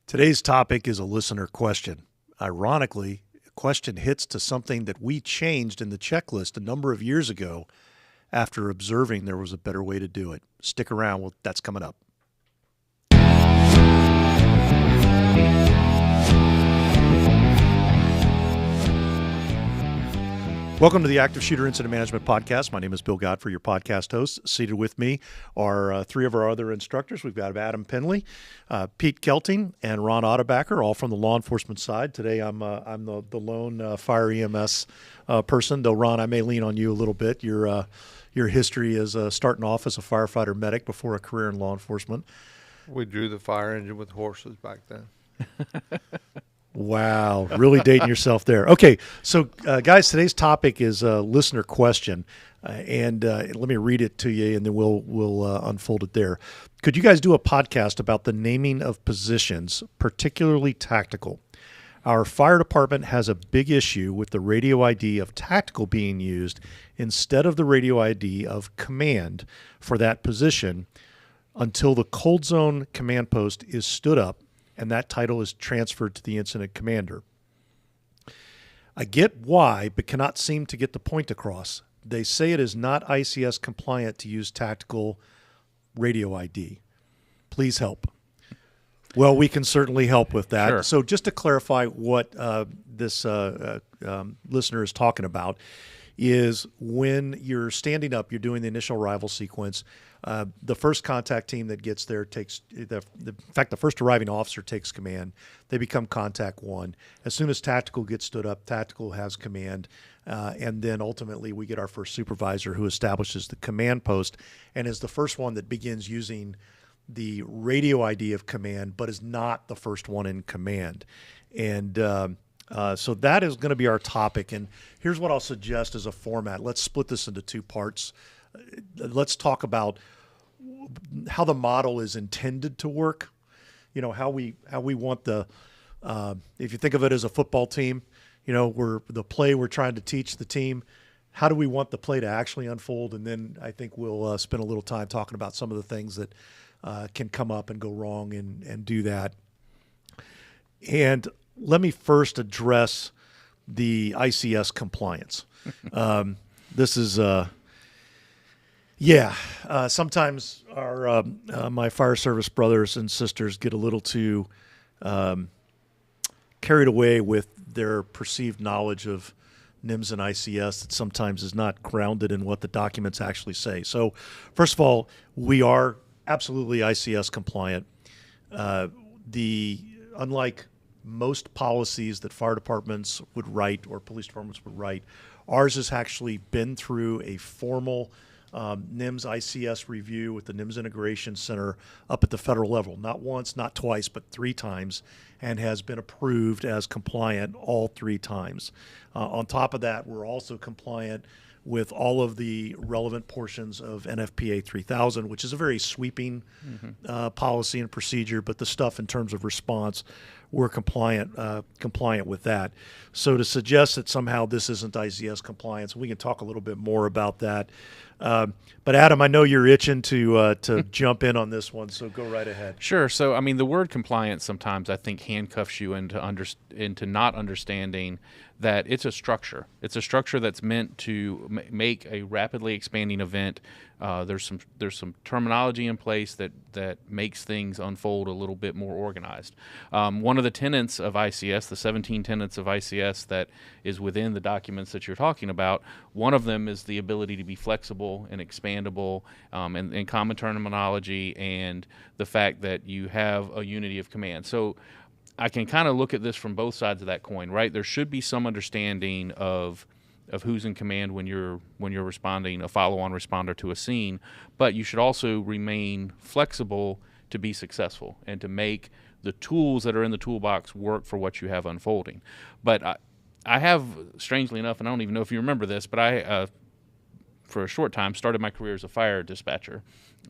Today's topic is a listener question. Ironically, a question hits to something that we changed in the checklist a number of years ago after observing there was a better way to do it. Stick around, that's coming up. Welcome to the Active Shooter Incident Management Podcast. My name is Bill Godfrey, your podcast host. Seated with me are three of our other instructors. We've got Adam Penley, Pete Kelting, and Ron Ottebacker, all from the law enforcement side. Today I'm the lone fire EMS person, though, Ron, I may lean on you a little bit. Your history is starting off as a firefighter medic before a career in law enforcement. We drew the fire engine with horses back then. Wow, really dating yourself there. Okay, so guys, today's topic is a listener question, and let me read it to you, and then we'll unfold it there. Could you guys do a podcast about the naming of positions, particularly tactical? Our fire department has a big issue with the radio ID of tactical being used instead of the radio ID of command for that position until the cold zone command post is stood up and that title is transferred to the incident commander. I get why, but cannot seem to get the point across. They say it is not ICS compliant to use tactical radio ID. Please help. Well, we can certainly help with that. Sure. So just to clarify what this listener is talking about is when you're standing up, you're doing the initial arrival sequence. The first contact team that gets there takes, in fact, the first arriving officer takes command. They become contact one. As soon as tactical gets stood up, tactical has command. And then ultimately we get our first supervisor who establishes the command post and is the first one that begins using the radio ID of command, but is not the first one in command. And so that is going to be our topic. And here's what I'll suggest as a format. Let's split this into two parts. Let's talk about how the model is intended to work. You know, how we want the, if you think of it as a football team, you know, we're trying to teach the team. How do we want the play to actually unfold? And then I think we'll spend a little time talking about some of the things that can come up and go wrong and do that. And let me first address the ICS compliance. This is, sometimes our my fire service brothers and sisters get a little too carried away with their perceived knowledge of NIMS and ICS that sometimes is not grounded in what the documents actually say. So first of all, we are absolutely ICS compliant. Unlike most policies that fire departments would write or police departments would write, ours has actually been through a formal NIMS ICS review with the NIMS Integration Center up at the federal level, not once, not twice, but 3 times, and has been approved as compliant all 3 times. On top of that, we're also compliant with all of the relevant portions of NFPA 3000, which is a very sweeping policy and procedure, but the stuff in terms of response, we're compliant with that. So to suggest that somehow this isn't ICS compliance, we can talk a little bit more about that. But Adam, I know you're itching to jump in on this one, so go right ahead. Sure. So, I mean, the word compliance sometimes I think handcuffs you into not understanding that it's a structure. It's a structure that's meant to make a rapidly expanding event. There's some terminology in place that makes things unfold a little bit more organized. One of the tenets of ICS, the 17 tenets of ICS that is within the documents that you're talking about, one of them is the ability to be flexible and expandable, and common terminology, and the fact that you have a unity of command. So I can kind of look at this from both sides of that coin, right? There should be some understanding of who's in command when you're responding, a follow-on responder to a scene, but you should also remain flexible to be successful and to make the tools that are in the toolbox work for what you have unfolding. But I have, strangely enough, and I don't even know if you remember this, but I, for a short time, started my career as a fire dispatcher.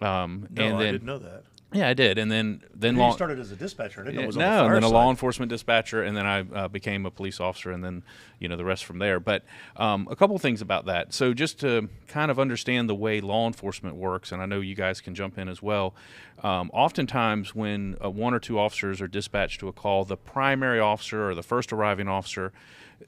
I didn't know that. Yeah, I did, and then You started as a dispatcher. I didn't know it was on the no, fire and then a side. law enforcement dispatcher, and then I became a police officer, and then the rest from there. But a couple things about that. So just to kind of understand the way law enforcement works, and I know you guys can jump in as well. Oftentimes, when one or two officers are dispatched to a call, the primary officer or the first arriving officer,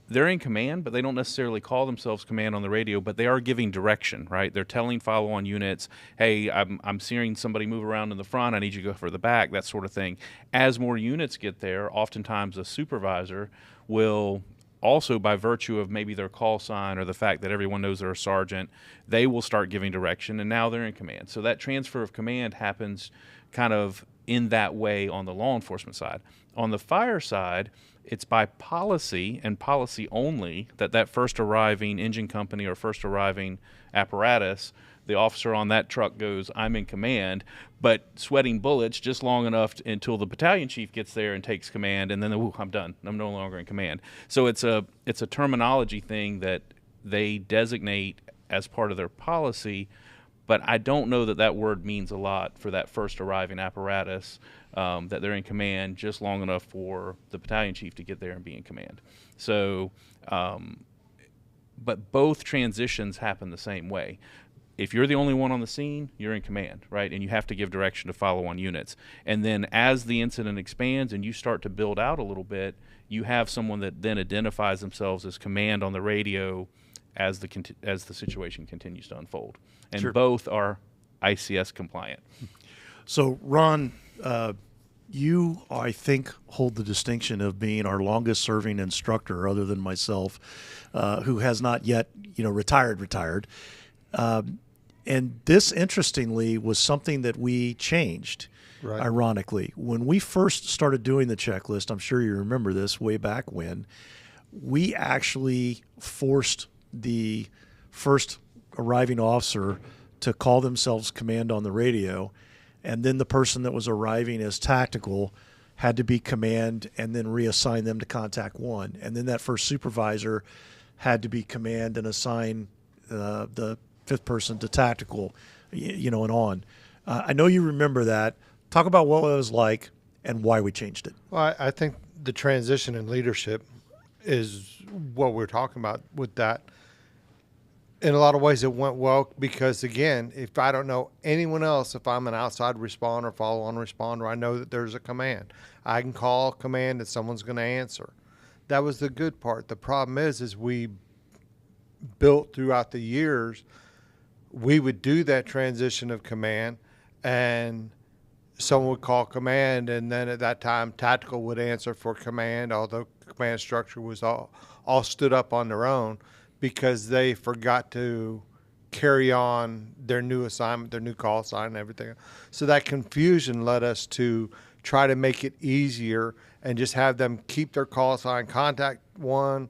they're in command, but they don't necessarily call themselves command on the radio, but they are giving direction, right? They're telling follow-on units, hey, I'm seeing somebody move around in the front. I need you to go for the back, that sort of thing. As more units get there, oftentimes a supervisor will also, by virtue of maybe their call sign or the fact that everyone knows they're a sergeant, they will start giving direction, and now they're in command. So that transfer of command happens kind of in that way on the law enforcement side. On the fire side, it's by policy and policy only that first arriving engine company or first arriving apparatus, the officer on that truck goes, I'm in command, but sweating bullets just long enough until the battalion chief gets there and takes command, and then, ooh, I'm done. I'm no longer in command. So it's a terminology thing that they designate as part of their policy, but I don't know that word means a lot for that first arriving apparatus, that they're in command just long enough for the battalion chief to get there and be in command. So, but both transitions happen the same way. If you're the only one on the scene, you're in command, right? And you have to give direction to follow-on units. And then as the incident expands and you start to build out a little bit, you have someone that then identifies themselves as command on the radio as the situation continues to unfold. And Sure. Both are ICS compliant. So, Ron, you, I think, hold the distinction of being our longest-serving instructor, other than myself, who has not yet, retired. And this, interestingly, was something that we changed, Right. ironically. When we first started doing the checklist, I'm sure you remember this way back when, we actually forced the first arriving officer to call themselves command on the radio, and then the person that was arriving as tactical had to be command and then reassign them to contact one. And then that first supervisor had to be command and assign the fifth person to tactical, and on. I know you remember that. Talk about what it was like and why we changed it. Well, I think the transition in leadership is what we're talking about with that. In a lot of ways, it went well because, again, if I don't know anyone else, if I'm an outside responder, follow-on responder, I know that there's a command. I can call command and someone's going to answer. That was the good part. The problem is we built throughout the years, we would do that transition of command, and someone would call command, and then at that time, tactical would answer for command, although command structure was all stood up on their own, because they forgot to carry on their new assignment, their new call sign and everything. So that confusion led us to try to make it easier and just have them keep their call sign, contact one,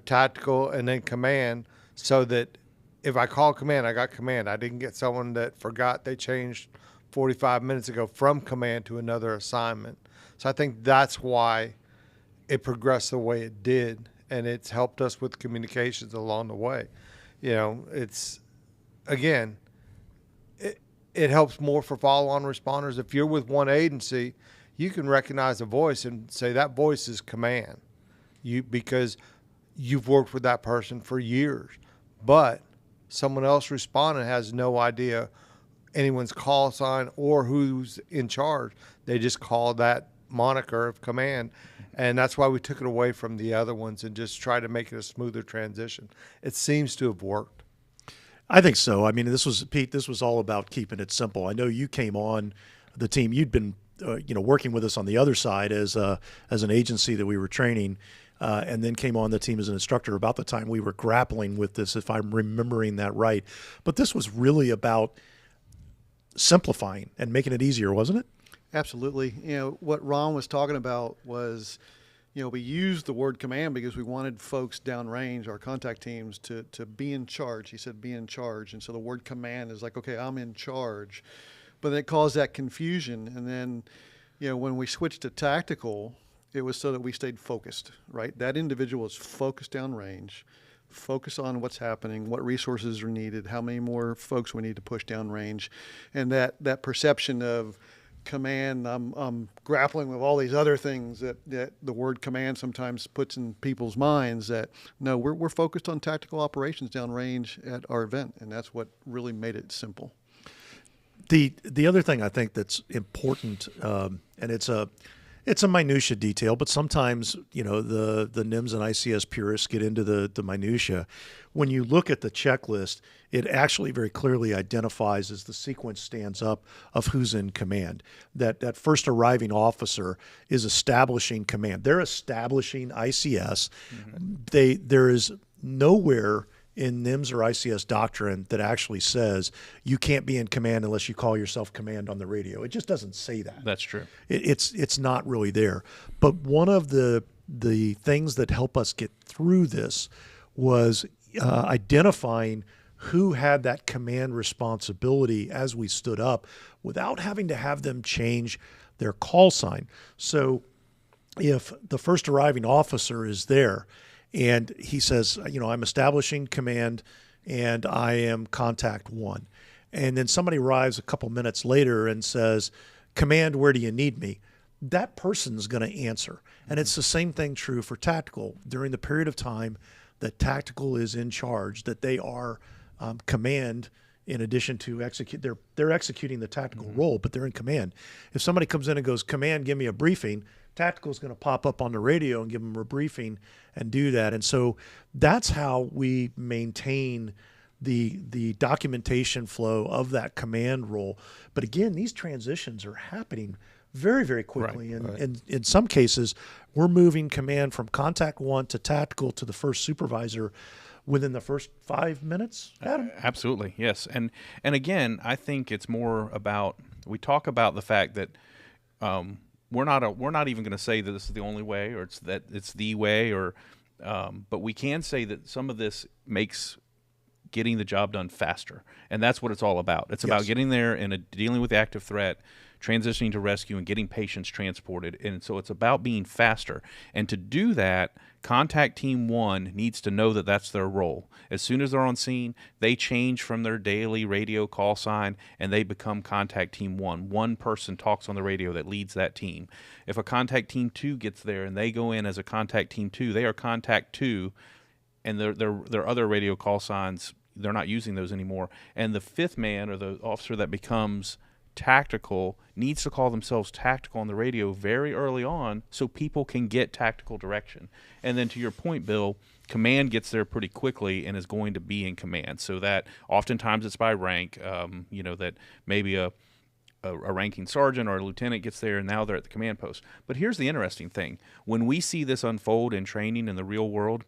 tactical, and then command, so that if I call command, I got command. I didn't get someone that forgot they changed 45 minutes ago from command to another assignment. So I think that's why it progressed the way it did. And it's helped us with communications along the way. It's, again, it helps more for follow-on responders. If you're with one agency, you can recognize a voice and say that voice is command, because you've worked with that person for years. But someone else responding has no idea anyone's call sign or who's in charge. They just call that moniker of command. And that's why we took it away from the other ones and just tried to make it a smoother transition. It seems to have worked. I think so. I mean, Pete, this was all about keeping it simple. I know you came on the team. You'd been, working with us on the other side as an agency that we were training, and then came on the team as an instructor about the time we were grappling with this, if I'm remembering that right. But this was really about simplifying and making it easier, wasn't it? Absolutely. What Ron was talking about was, we used the word command because we wanted folks downrange, our contact teams, to be in charge. He said, be in charge. And so the word command is like, okay, I'm in charge. But it caused that confusion. And then, when we switched to tactical, it was so that we stayed focused, right? That individual is focused downrange, focus on what's happening, what resources are needed, how many more folks we need to push downrange. And that perception of command, I'm grappling with all these other things that the word command sometimes puts in people's minds. That no, we're focused on tactical operations downrange at our event, and that's what really made it simple. The other thing I think that's important, and it's a minutia detail, but sometimes the NIMS and ICS purists get into the minutia. When you look at the checklist, it actually very clearly identifies as the sequence stands up of who's in command. That first arriving officer is establishing command. They're establishing ICS. There is nowhere in NIMS or ICS doctrine that actually says you can't be in command unless you call yourself command on the radio. It just doesn't say that. That's true. It's not really there. But one of the things that help us get through this was identifying who had that command responsibility as we stood up without having to have them change their call sign. So if the first arriving officer is there and he says, I'm establishing command and I am contact one. And then somebody arrives a couple minutes later and says, command, where do you need me? That person's going to answer. And it's the same thing true for tactical. During the period of time that tactical is in charge, that they are command in addition to execute. They're executing the tactical role, but they're in command. If somebody comes in and goes, command, give me a briefing, tactical is going to pop up on the radio and give them a briefing and do that. And so that's how we maintain the documentation flow of that command role. But again, these transitions are happening very, very quickly. Right. And in some cases, we're moving command from contact one to tactical to the first supervisor within the first 5 minutes, Adam? Absolutely, yes. And again, I think it's more about, we talk about the fact that we're not even going to say that this is the only way or it's the way, or but we can say that some of this makes getting the job done faster, and that's what it's all about. It's about getting there and dealing with the active threat, transitioning to rescue, and getting patients transported. And so it's about being faster. And to do that, contact team one needs to know that that's their role. As soon as they're on scene, they change from their daily radio call sign and they become contact team one. One person talks on the radio that leads that team. If a contact team two gets there and they go in as a contact team two, they are contact two, and their other radio call signs, they're not using those anymore. And the fifth man, or the officer that becomes tactical, needs to call themselves tactical on the radio very early on so people can get tactical direction. And then to your point, Bill, command gets there pretty quickly and is going to be in command. So that oftentimes it's by rank, that maybe a ranking sergeant or a lieutenant gets there and now they're at the command post. But here's the interesting thing. When we see this unfold in training in the real world,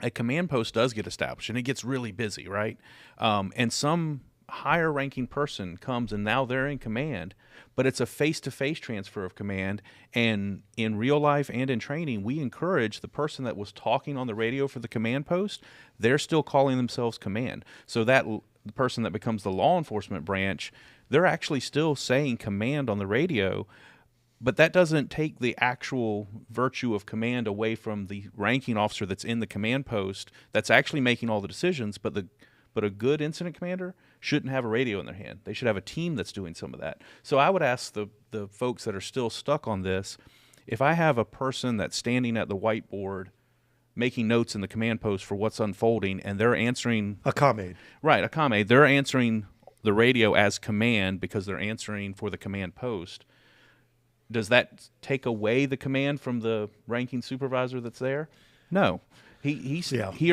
a command post does get established and it gets really busy, right? And some higher ranking person comes and now they're in command, but it's a face-to-face transfer of command. And in real life and in training, we encourage the person that was talking on the radio for the command post, they're still calling themselves command. So that the person that becomes the law enforcement branch, they're actually still saying command on the radio, but that doesn't take the actual virtue of command away from the ranking officer that's in the command post that's actually making all the decisions. But a good incident commander shouldn't have a radio in their hand. They should have a team that's doing some of that. So I would ask the folks that are still stuck on this, if I have a person that's standing at the whiteboard making notes in the command post for what's unfolding and they're answering... A commade. Right, a commade. They're answering the radio as command because they're answering for the command post. Does that take away the command from the ranking supervisor that's there? No. He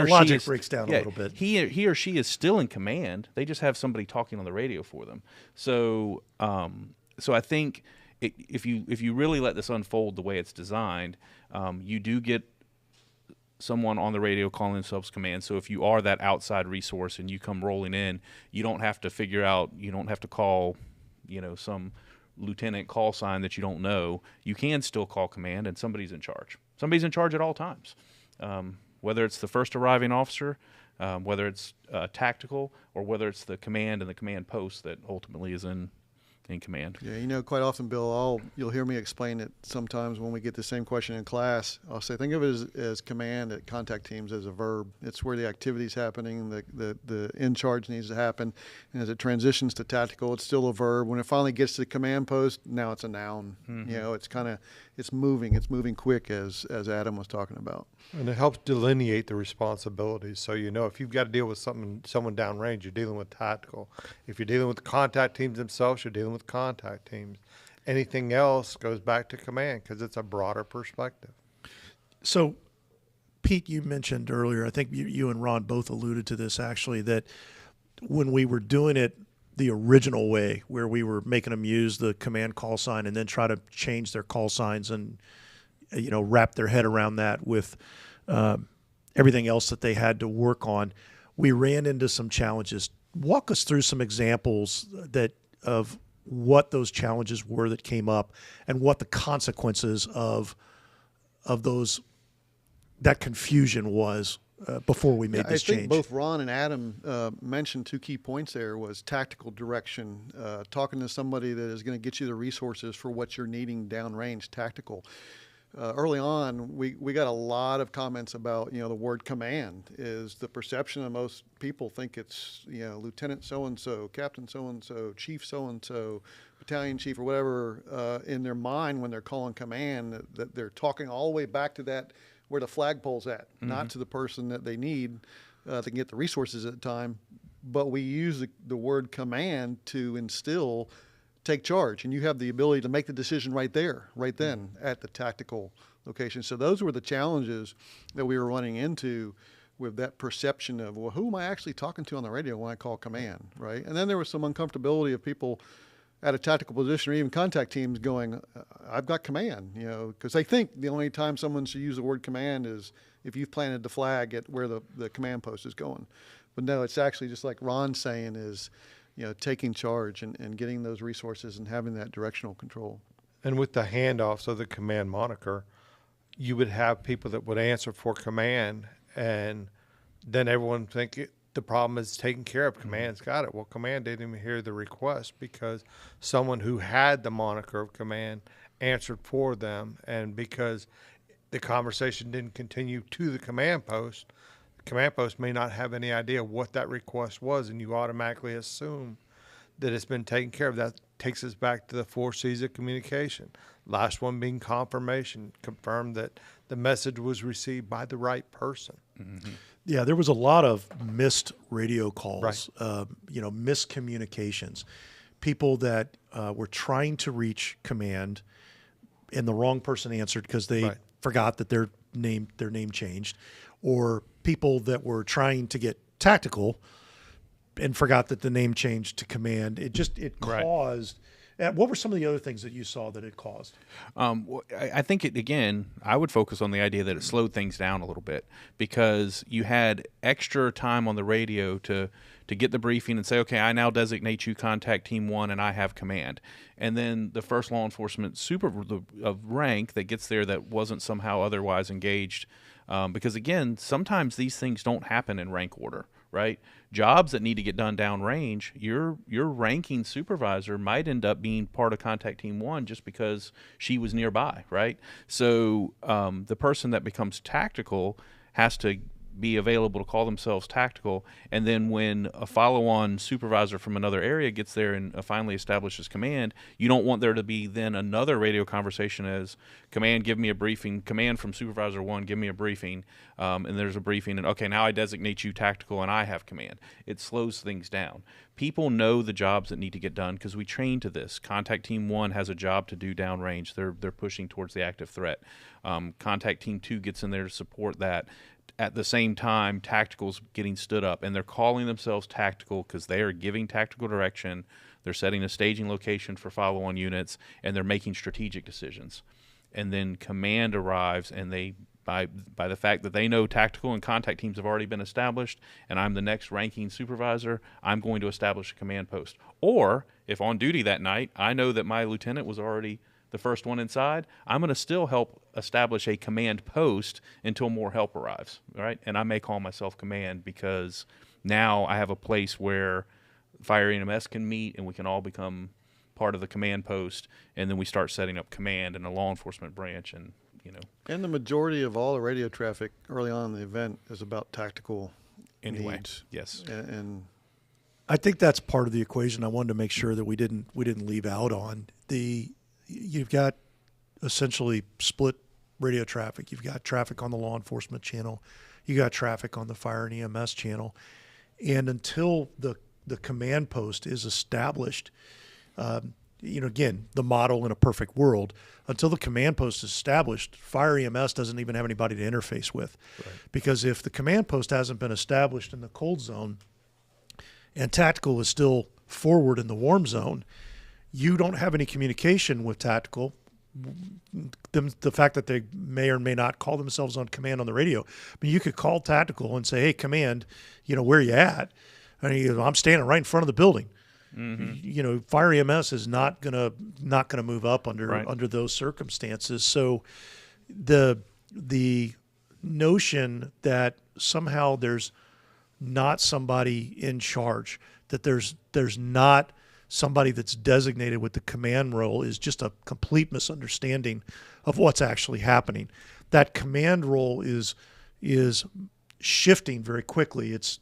or logic she breaks down a little bit. He or she is still in command. They just have somebody talking on the radio for them. So I think if you really let this unfold the way it's designed, you do get someone on the radio calling themselves command. So if you are that outside resource and you come rolling in, you don't have to figure out. You don't have to call, some lieutenant call sign that you don't know. You can still call command, and somebody's in charge. Somebody's in charge at all times. Whether it's the first arriving officer, whether it's tactical, or whether it's the command and the command post that ultimately is in in command. Yeah, quite often, Bill, you'll hear me explain it sometimes when we get the same question in class. I'll say, think of it as command at contact teams as a verb. It's where the activity's happening, the in charge needs to happen. And as it transitions to tactical, it's still a verb. When it finally gets to the command post, now it's a noun. Mm-hmm. It's moving quick, as Adam was talking about. And it helps delineate the responsibilities. So, if you've got to deal with someone downrange, you're dealing with tactical. If you're dealing with the contact teams themselves, you're dealing with contact teams. Anything else goes back to command because it's a broader perspective. So, Pete, you mentioned earlier, I think you and Ron both alluded to this actually, that when we were doing it the original way, where we were making them use the command call sign and then try to change their call signs and wrap their head around that with everything else that they had to work on, we ran into some challenges. Walk us through some examples of what those challenges were that came up and what the consequences of that confusion was before we made this change. I think both Ron and Adam mentioned two key points there was tactical direction, talking to somebody that is going to get you the resources for what you're needing downrange, tactical. Early on, we got a lot of comments about, the word command is the perception of most people think it's, Lieutenant so-and-so, Captain so-and-so, Chief so-and-so, Battalion Chief or whatever in their mind when they're calling command, that they're talking all the way back to that where the flagpole's at, mm-hmm. not to the person that they need to get the resources at the time. But we use the word command to instill take charge, and you have the ability to make the decision right there, right then at the tactical location. So those were the challenges that we were running into with that perception of, well, who am I actually talking to on the radio when I call command, right? And then there was some uncomfortability of people at a tactical position or even contact teams going, I've got command, because they think the only time someone should use the word command is if you've planted the flag at where the command post is going. But no, it's actually just like Ron's saying is, taking charge and getting those resources and having that directional control. And with the handoffs of the command moniker, you would have people that would answer for command, and then everyone think the problem is taken care of. Command's got it. Well, command didn't even hear the request because someone who had the moniker of command answered for them, and because the conversation didn't continue to the command post may not have any idea what that request was, and you automatically assume that it's been taken care of. That takes us back to the 4 C's of communication. Last one being confirmation, confirm that the message was received by the right person. Mm-hmm. Yeah, there was a lot of missed radio calls, right. Miscommunications. People that were trying to reach command and the wrong person answered because they right. forgot that their name changed, or people that were trying to get tactical and forgot that the name changed to command. It right. caused. What were some of the other things that you saw that it caused? I think I would focus on the idea that it slowed things down a little bit because you had extra time on the radio to get the briefing and say, okay, I now designate you contact team 1 and I have command. And then the first law enforcement of rank that gets there that wasn't somehow otherwise engaged. Because again, sometimes these things don't happen in rank order, right? Jobs that need to get done downrange, your ranking supervisor might end up being part of contact team 1 just because she was nearby, right? So the person that becomes tactical has to be available to call themselves tactical, and then when a follow-on supervisor from another area gets there and finally establishes command, you don't want there to be then another radio conversation as command, give me a briefing, command from supervisor 1, give me a briefing, and there's a briefing, and okay, now I designate you tactical and I have command. It slows things down. People know the jobs that need to get done because we train to this. Contact team 1 has a job to do downrange. They're pushing towards the active threat. Contact team 2 gets in there to support that. At the same time, tactical's getting stood up, and they're calling themselves tactical because they are giving tactical direction. They're setting a staging location for follow-on units, and they're making strategic decisions. And then command arrives, and they, by the fact that they know tactical and contact teams have already been established, and I'm the next ranking supervisor, I'm going to establish a command post. Or if on duty that night, I know that my lieutenant was already the first one inside, I'm going to still help establish a command post until more help arrives, right? And I may call myself command because now I have a place where fire EMS can meet and we can all become part of the command post, and then we start setting up command and a law enforcement branch, and And the majority of all the radio traffic early on in the event is about tactical anyway. needs. Yes. And I think that's part of the equation I wanted to make sure that we didn't leave out on. You've got essentially split radio traffic. You've got traffic on the law enforcement channel. You got traffic on the fire and EMS channel. And until the command post is established, again, the model in a perfect world, until the command post is established, fire EMS doesn't even have anybody to interface with. Right. Because if the command post hasn't been established in the cold zone and tactical is still forward in the warm zone, you don't have any communication with tactical. The fact that they may or may not call themselves on command on the radio, but you could call tactical and say, "Hey, command, where you at?" I'm standing right in front of the building. Mm-hmm. Fire EMS is not gonna move up under those circumstances. So the notion that somehow there's not somebody in charge, that there's not somebody that's designated with the command role, is just a complete misunderstanding of what's actually happening. That command role is shifting very quickly. It's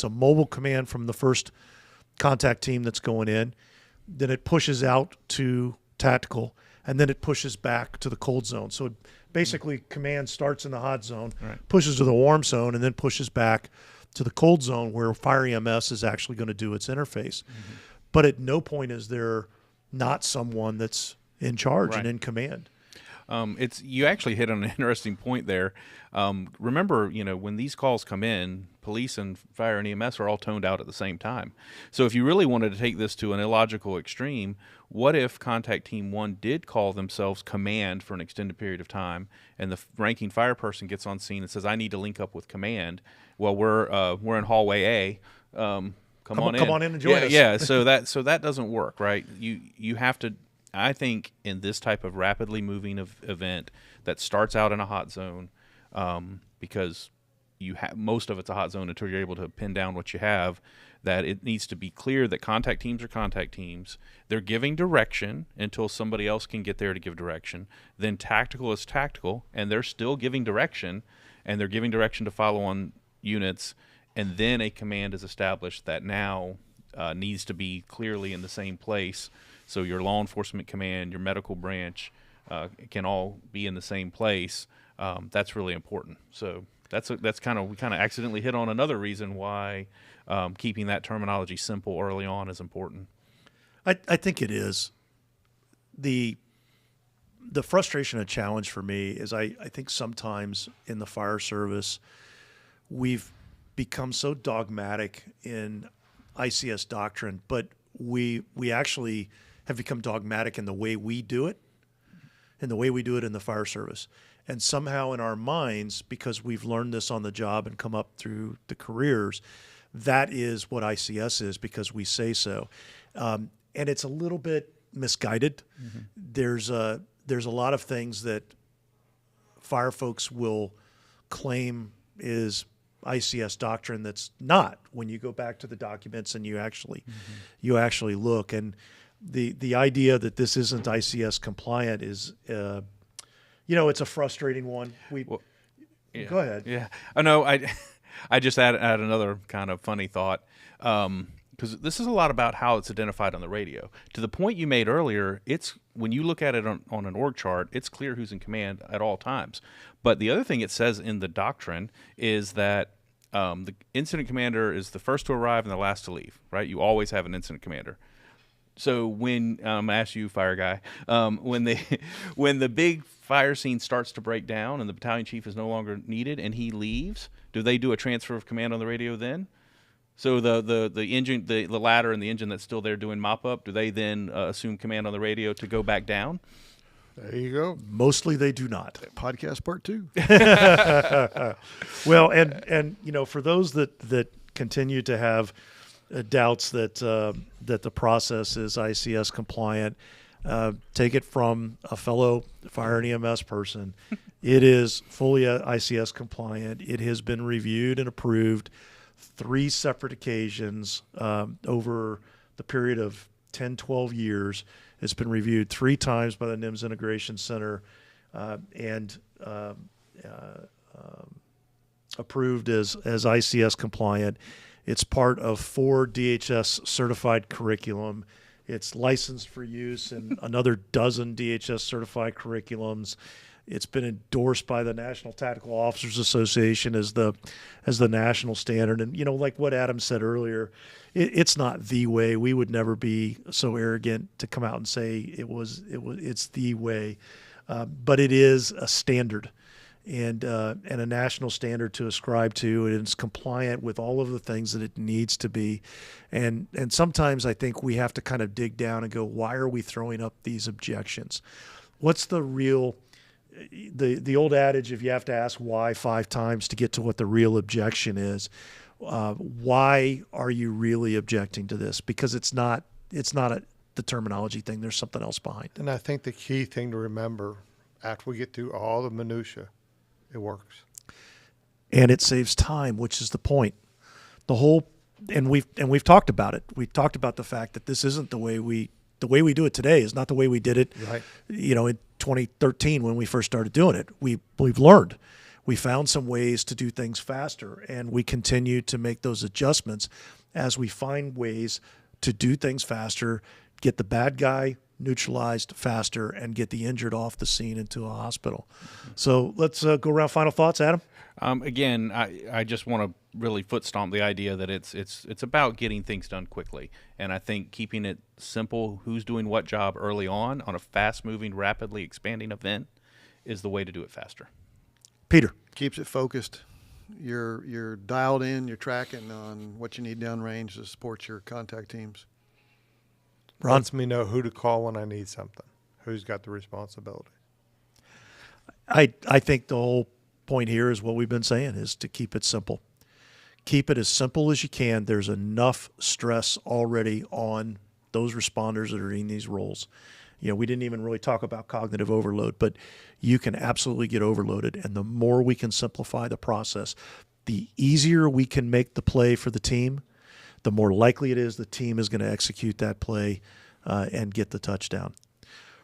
a mobile command from the first contact team that's going in, then it pushes out to tactical, and then it pushes back to the cold zone. So basically command starts in the hot zone, pushes to the warm zone, and then pushes back to the cold zone where fire EMS is actually going to do its interface. Mm-hmm. But at no point is there not someone that's in charge and in command. You actually hit on an interesting point there. Remember, when these calls come in, police and fire and EMS are all toned out at the same time. So if you really wanted to take this to an illogical extreme, what if contact team 1 did call themselves command for an extended period of time, and the ranking fire person gets on scene and says, "I need to link up with command." Well, we're in hallway A. Come on in and join us. Yeah. So that doesn't work, right? You have to. I think in this type of rapidly moving event that starts out in a hot zone, because most of it's a hot zone until you're able to pin down what you have, that it needs to be clear that contact teams are contact teams. They're giving direction until somebody else can get there to give direction. Then tactical is tactical, and they're still giving direction, and they're giving direction to follow-on units, and then a command is established that now needs to be clearly in the same place. So your law enforcement command, your medical branch can all be in the same place. That's really important. So we kind of accidentally hit on another reason why keeping that terminology simple early on is important. I think it is. The frustration and challenge for me is I think sometimes in the fire service we've become so dogmatic in ICS doctrine, but we actually have become dogmatic in the way we do it, in the fire service. And somehow in our minds, because we've learned this on the job and come up through the careers, that is what ICS is because we say so. And it's a little bit misguided. Mm-hmm. There's a lot of things that fire folks will claim is ICS doctrine that's not when you go back to the documents and you actually look. And the idea that this isn't ICS compliant is it's a frustrating one. Go ahead. Yeah, I know. I just add another kind of funny thought, because this is a lot about how it's identified on the radio. To the point you made earlier, it's when you look at it on an org chart, it's clear who's in command at all times. But the other thing it says in the doctrine is that the incident commander is the first to arrive and the last to leave, right? You always have an incident commander. So when I ask you, fire guy, when the big fire scene starts to break down and the battalion chief is no longer needed and he leaves, do they do a transfer of command on the radio then? So the engine, the ladder and the engine that's still there doing mop up, do they then assume command on the radio to go back down? There you go. Mostly they do not. Podcast part 2. Well, and for those that continue to have doubts that the process is ICS compliant, take it from a fellow fire and EMS person. It is fully ICS compliant. It has been reviewed and approved 3 separate occasions over the period of 10, 12 years. It's been reviewed 3 times by the NIMS Integration Center and approved as ICS compliant. It's part of 4 DHS certified curriculum. It's licensed for use in another dozen DHS certified curriculums. It's been endorsed by the National Tactical Officers Association as the national standard. And, like what Adam said earlier, it's not the way. We would never be so arrogant to come out and say it's the way. But it is a standard and a national standard to ascribe to, and it's compliant with all of the things that it needs to be. And sometimes I think we have to kind of dig down and go, why are we throwing up these objections? What's the real the old adage, if you have to ask why 5 times to get to what the real objection is, why are you really objecting to this? Because it's not the terminology thing. There's something else behind it. And I think the key thing to remember after we get through all the minutia, it works. And it saves time, which is the point. And we've talked about it. We've talked about the fact that this isn't the way we do it today is not the way we did it, right, in 2013 when we first started doing it. We've learned. We found some ways to do things faster, and we continue to make those adjustments as we find ways to do things faster, get the bad guy neutralized faster, and get the injured off the scene into a hospital. So let's go around final thoughts, Adam. Again, I just want to really foot stomp the idea that it's about getting things done quickly. And I think keeping it simple, who's doing what job early on a fast-moving, rapidly expanding event is the way to do it faster. Peter. Keeps it focused. You're dialed in, you're tracking on what you need downrange to support your contact teams. Ron? Lets me know who to call when I need something, who's got the responsibility. I think the whole point here is what we've been saying, is to keep it simple. Keep it as simple as you can. There's enough stress already on those responders that are in these roles. We didn't even really talk about cognitive overload, but you can absolutely get overloaded. And the more we can simplify the process, the easier we can make the play for the team, the more likely it is the team is going to execute that play and get the touchdown.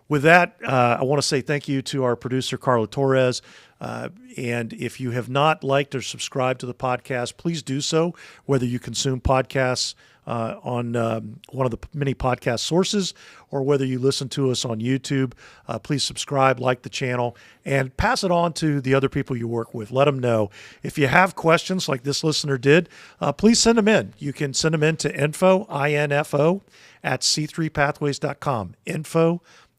With that, I want to say thank you to our producer, Carla Torres. And if you have not liked or subscribed to the podcast, please do so, whether you consume podcasts on one of the many podcast sources or whether you listen to us on YouTube. Please subscribe, like the channel, and pass it on to the other people you work with. Let them know. If you have questions like this listener did, please send them in. You can send them in to info at c3pathways.com.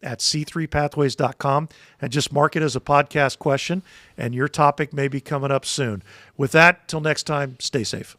At c3pathways.com, and just mark it as a podcast question, and your topic may be coming up soon. With that, till next time, stay safe.